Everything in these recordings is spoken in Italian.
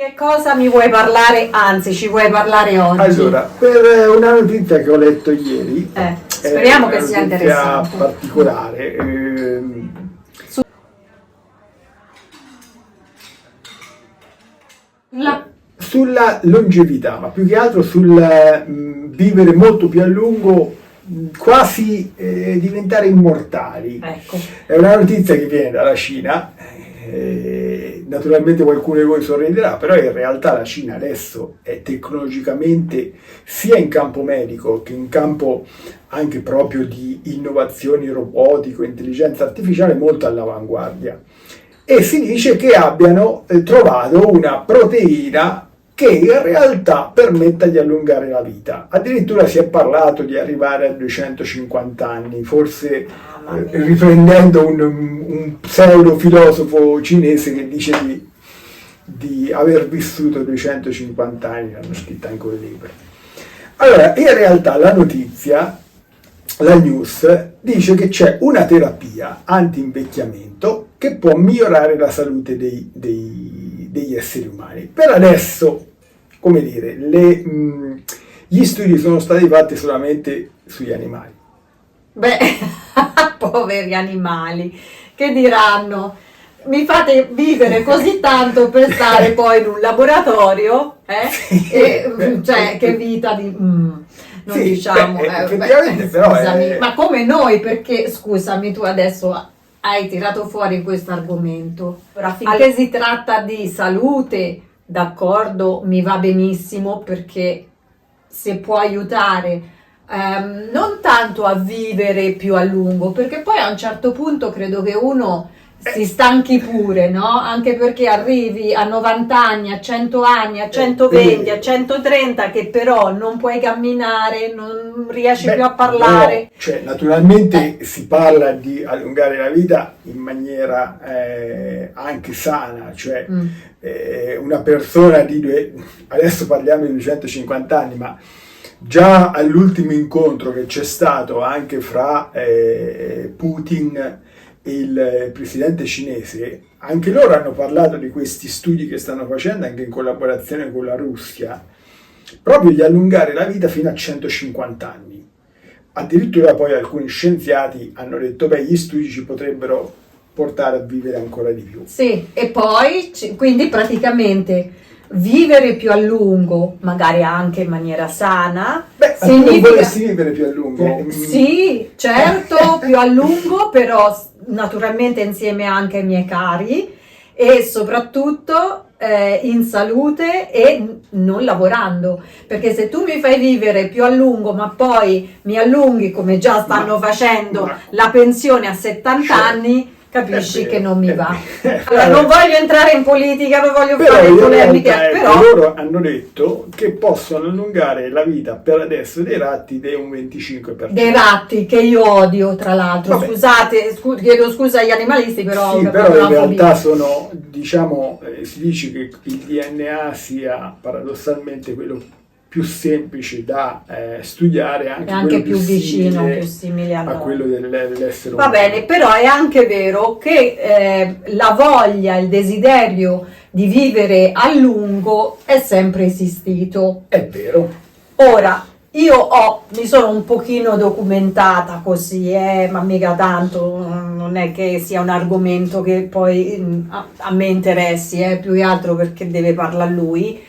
Che cosa mi vuoi parlare? Anzi, ci vuoi parlare oggi? Allora, per una notizia che ho letto ieri, speriamo che sia una notizia interessante. particolare, sulla longevità, ma più che altro sul vivere molto più a lungo, quasi diventare immortali. Ecco. È una notizia che viene dalla Cina. Naturalmente qualcuno di voi sorriderà, però in realtà la Cina adesso è tecnologicamente, sia in campo medico che in campo anche proprio di innovazioni robotico, intelligenza artificiale, molto all'avanguardia. E si dice che abbiano trovato una proteina che in realtà permetta di allungare la vita. Addirittura si è parlato di arrivare a 250 anni, forse riprendendo un pseudo filosofo cinese che dice di aver vissuto 250 anni, hanno scritto anche un libro. Allora, in realtà la notizia, la news, dice che c'è una terapia anti-invecchiamento che può migliorare la salute degli esseri umani. Per adesso, come dire, gli studi sono stati fatti solamente sugli animali. Beh, poveri animali, che diranno? Mi fate vivere così tanto per stare poi in un laboratorio, cioè che vita di... non sì, diciamo... effettivamente però scusami, ma come noi, perché, scusami, tu adesso hai tirato fuori questo argomento. Ora, finché si tratta di salute, d'accordo, mi va benissimo, perché se può aiutare non tanto a vivere più a lungo, perché poi a un certo punto credo che uno si stanchi pure, no? Anche perché arrivi a 90 anni, a 100 anni, a 120, a 130, che però non puoi camminare, non riesci più a parlare. No, cioè, naturalmente si parla di allungare la vita in maniera anche sana, cioè una persona adesso parliamo di 250 anni, ma già all'ultimo incontro che c'è stato anche fra Putin e il presidente cinese, anche loro hanno parlato di questi studi che stanno facendo anche in collaborazione con la Russia, proprio di allungare la vita fino a 150 anni. Addirittura poi alcuni scienziati hanno detto, beh, gli studi ci potrebbero portare a vivere ancora di più. Sì, e poi, quindi praticamente vivere più a lungo, magari anche in maniera sana, significa... vorresti vivere più a lungo? Sì, certo, più a lungo, però naturalmente insieme anche ai miei cari, e soprattutto in salute e non lavorando, perché se tu mi fai vivere più a lungo ma poi mi allunghi, come già stanno facendo, la pensione a 70 anni, capisci che non mi va. Allora, non voglio entrare in politica, non voglio fare polemiche, però loro hanno detto che possono allungare la vita per adesso dei ratti di un 25%. Dei ratti, che io odio, tra l'altro. Vabbè. Scusate, chiedo scusa agli animalisti, però... Sì, però in realtà sono, diciamo, si dice che il DNA sia paradossalmente quello più semplice da studiare, anche più vicino, più simile a quello dell'essere umano. Va bene, però è anche vero che la voglia, il desiderio di vivere a lungo è sempre esistito. È vero. Ora, io mi sono un pochino documentata così, ma mica tanto, non è che sia un argomento che poi a me interessi, più che altro perché deve parlare lui.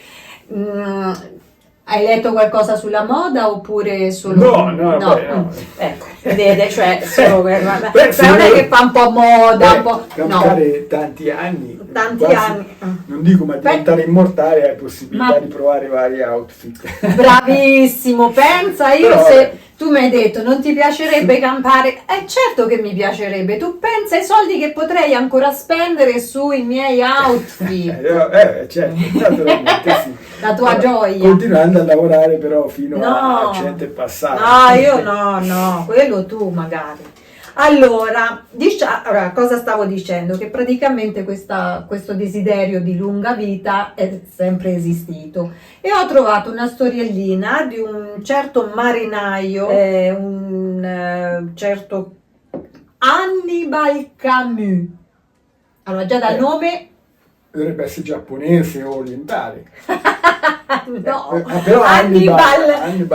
Hai letto qualcosa sulla moda oppure solo... No. Ecco, vedete, cioè solo non è che fa un po' moda, un po'... Campare tanti anni. Anni. Non dico, ma diventare immortale hai possibilità di provare vari outfit. Bravissimo, pensa, se tu mi hai detto non ti piacerebbe campare, certo che mi piacerebbe, tu pensa ai soldi che potrei ancora spendere sui miei outfit. Certo, naturalmente sì. La tua gioia. Continuando a lavorare però fino a 100 e passato. No, io no, quello tu magari. Allora, cosa stavo dicendo? Che praticamente questo desiderio di lunga vita è sempre esistito, e ho trovato una storiellina di un certo marinaio, un certo Annibal Camus. Allora, già dal nome dovrebbe essere giapponese o orientale. No, Però Hannibal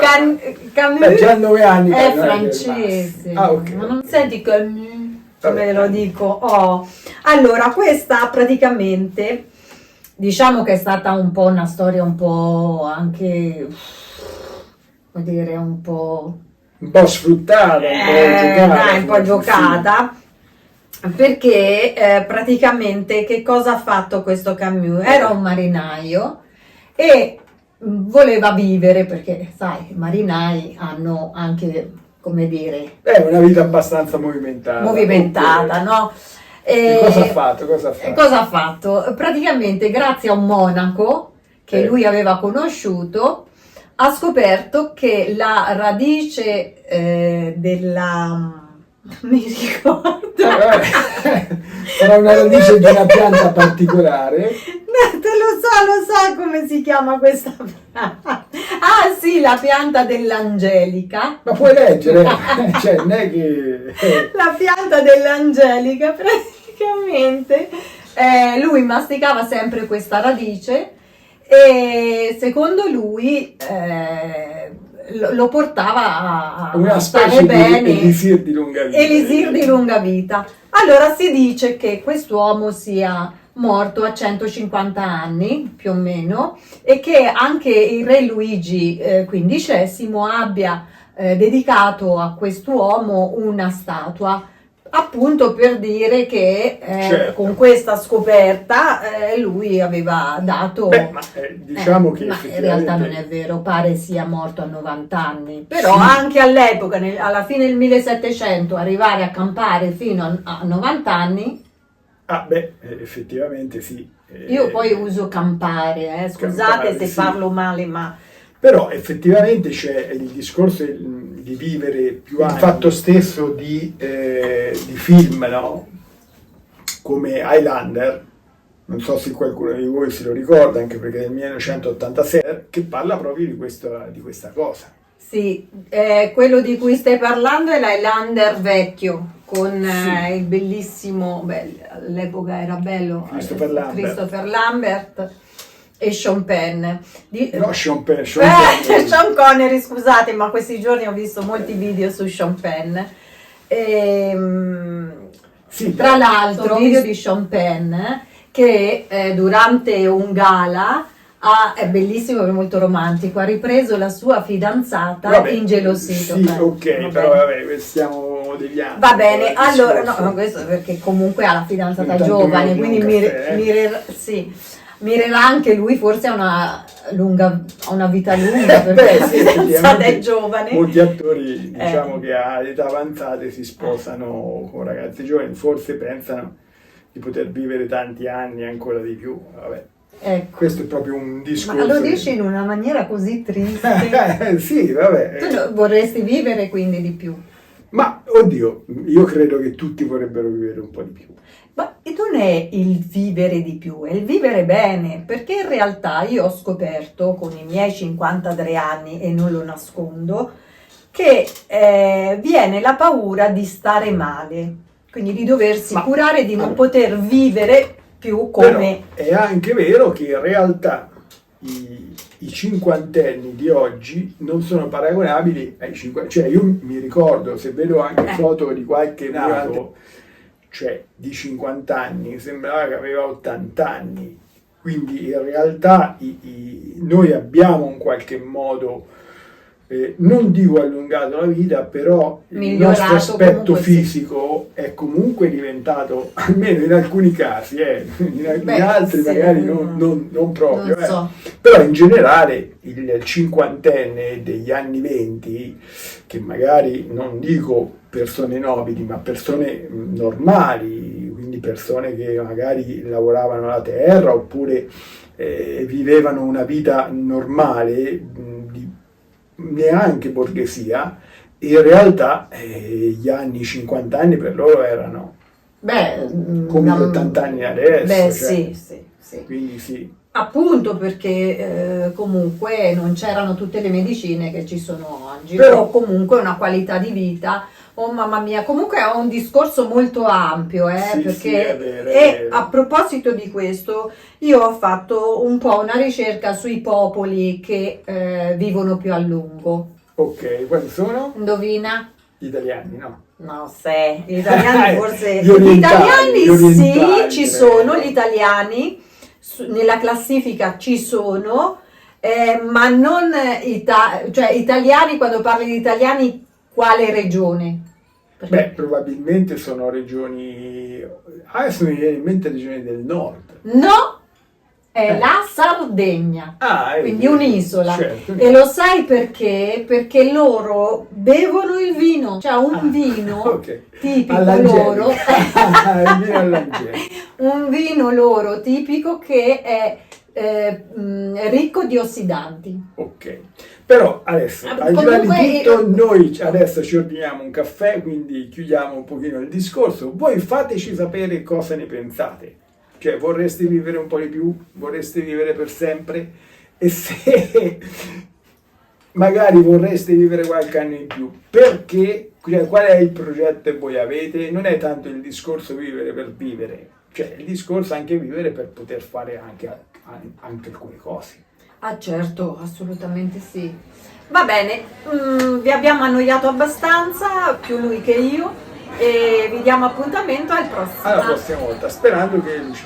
Camus Beh, già a 9 anni è non francese. Ah, ok. Ma non senti Camus? Vabbè. Ve lo dico. Oh. Allora, questa praticamente, diciamo che è stata un po' una storia un po' anche, come dire, un po' sfruttata, un po' giocata. dai, un po' giocata. Perché praticamente che cosa ha fatto questo Camus? Era un marinaio e voleva vivere, perché sai, i marinai hanno anche, come dire, È una vita abbastanza movimentata. Ok. no? E cosa ha fatto? Cosa ha fatto? Praticamente, grazie a un monaco che lui aveva conosciuto, ha scoperto che la radice della... Non mi ricordo. Sarà una radice di una pianta particolare. Lo so come si chiama questa pianta. Ah sì, la pianta dell'angelica. Ma puoi leggere, cioè non è che... La pianta dell'angelica, praticamente, lui masticava sempre questa radice e secondo lui lo portava una a specie stare di bene. elisir di lunga vita. Elisir di lunga vita. Allora si dice che quest'uomo sia morto a 150 anni più o meno e che anche il re Luigi XV abbia dedicato a quest'uomo una statua, appunto per dire che Certo. con questa scoperta lui aveva dato... Beh, ma diciamo che ma in effettivamente... realtà non è vero, pare sia morto a 90 anni, però Sì. anche all'epoca, alla fine del 1700, arrivare a campare fino a 90 anni... Ah, beh, effettivamente sì. Io poi uso campare, scusate Campare, se sì. parlo male, ma... Però effettivamente c'è il discorso di vivere più anni. Il fatto stesso di film, no? Come Highlander, non so se qualcuno di voi se lo ricorda, anche perché è del 1986, che parla proprio di questa cosa. Sì, quello di cui stai parlando è l'Highlander vecchio, con Sì. il bellissimo, all'epoca era bello, Christopher Lambert e Sean Penn. No, Sean Penn. Sean Connery, scusate, ma questi giorni ho visto molti video su Sean Penn. Sì, tra l'altro, un video di Sean Penn che durante un gala è bellissimo e molto romantico, ha ripreso la sua fidanzata ingelosito. Sì, ok, però vabbè, stiamo deviando. Va bene, allora, no, questo perché comunque ha la fidanzata giovane, quindi mirerà anche lui forse a una vita lunga, perché la fidanzata è giovane. Molti attori, diciamo che a età avanzate si sposano con ragazzi giovani, forse pensano di poter vivere tanti anni, ancora di più, vabbè. Ecco. Questo è proprio un discorso. Ma lo dici in una maniera così triste. Sì, vabbè. Tu vorresti vivere quindi di più. Ma, oddio, io credo che tutti vorrebbero vivere un po' di più. Ma non è il vivere di più, è il vivere bene, perché in realtà io ho scoperto con i miei 53 anni, e non lo nascondo, che viene la paura di stare male, quindi di doversi curare, di non poter vivere più come... Però è anche vero che in realtà i cinquantenni di oggi non sono paragonabili ai cinquantenni. Cioè io mi ricordo, se vedo anche foto di qualche nato, cioè di 50 anni, sembrava che aveva 80 anni. Quindi in realtà noi abbiamo in qualche modo, non dico allungato la vita, però il nostro aspetto fisico è comunque diventato, almeno in alcuni casi, in altri magari non proprio. Non so. Però in generale il cinquantenne degli anni 20, che magari non dico persone nobili, ma persone normali, quindi persone che magari lavoravano la terra oppure vivevano una vita normale, neanche borghesia, in realtà gli anni 50 anni per loro erano come gli 80 anni adesso. Sì. Quindi sì. Appunto perché comunque non c'erano tutte le medicine che ci sono oggi, Però comunque una qualità di vita Oh mamma mia, comunque è un discorso molto ampio, Sì, perché sì, è vero, è e vero. a proposito di questo, io ho fatto un po' una ricerca sui popoli che vivono più a lungo. Ok, quali sono? Indovina? Gli italiani, no? No, se gli italiani forse... Gli orientali, Italiani gli orientali, sì, ci sono, credo. gli italiani nella classifica ci sono, ma non cioè italiani, quando parli di italiani, quale regione? Beh, probabilmente sono regioni... Adesso mi viene in mente regioni del nord. No, è Eh. la Sardegna, quindi Vero. un'isola. Certo. E lo sai perché? Perché loro bevono il vino, cioè un vino Ok. tipico All'Angelica. loro, Il vino all'Angelica. un vino loro tipico che è ricco di ossidanti. Ok. Però adesso, al di là Comunque, di tutto, noi adesso ci ordiniamo un caffè, quindi chiudiamo un pochino il discorso. Voi fateci sapere cosa ne pensate. Cioè, vorreste vivere un po' di più? Vorreste vivere per sempre? E se magari vorreste vivere qualche anno in più, perché? Cioè, qual è il progetto che voi avete? Non è tanto il discorso vivere per vivere, cioè il discorso anche vivere per poter fare anche alcune cose. ah certo, assolutamente sì. Va bene, vi abbiamo annoiato abbastanza, più lui che io, e vi diamo appuntamento al prossimo. Alla prossima volta, sperando che Lucia